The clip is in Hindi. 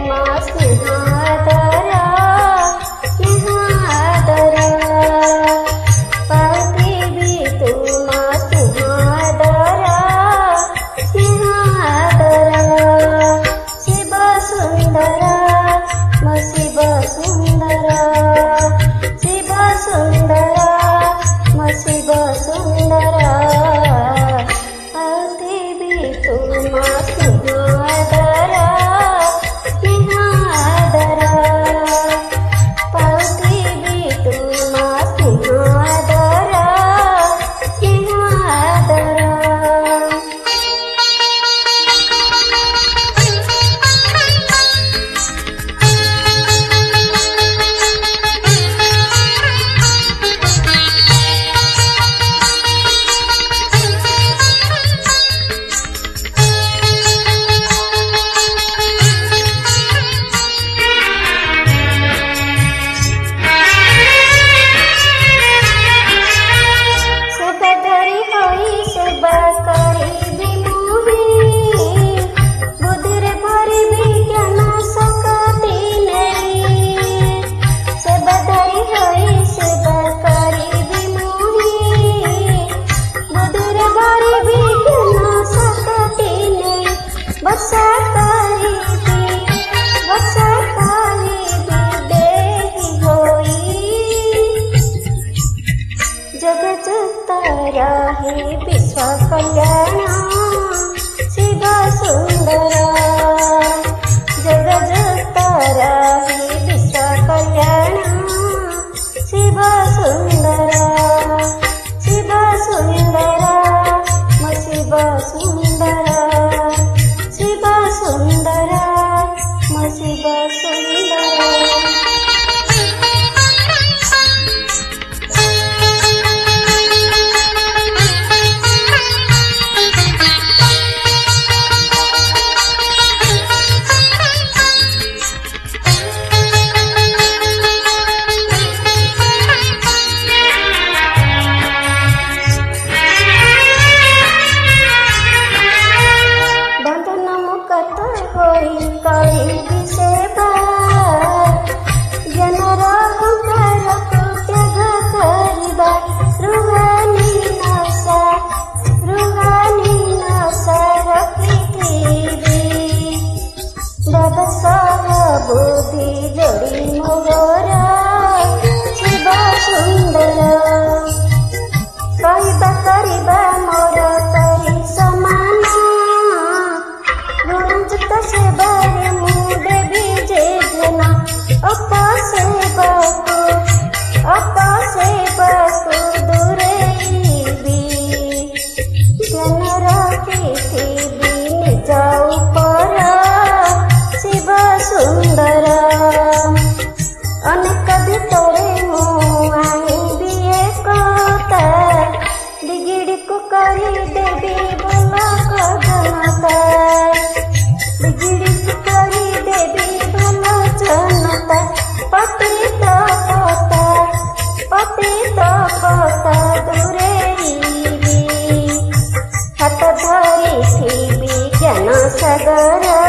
तुमा स्नेहादरा स्नेहादरा पावतीबी तुमा स्नेहादरा स्नेहादरा शिव सुंदरा शिव सुंदरा शिव सुंदरा शिव सुंदरा पावतीबी तुमा स्नेहादरा स्नेहादरा पावतीबी तुमा स्नेहादरा स्नेहादरा जगजतारा हे विश्व कल्याण शिव सुंदरा जगजतारा हे विश्व कल्याण शिव सुंदरा शिव सुंदरा शिव सुंदरा शिव सुंदरा शिव सुंदरा बुद्धि जोड़ी मोरा शिव सुंदरा कहबा करबा मोर तरी समान गुणजुत सेवारे मु देवी जे धन अपसेवकु दूरेबी ध्यान रखिथिबी निज उपर शिव सुंदरा अनेक भितरे मु आईबी एकता बिगिड़ी को करी देवी बोल कदनता बिगिड़ी को करी देवी बोल जनता पतित पता दूरेबी हाथ धरिथिबी ज्ञान सागर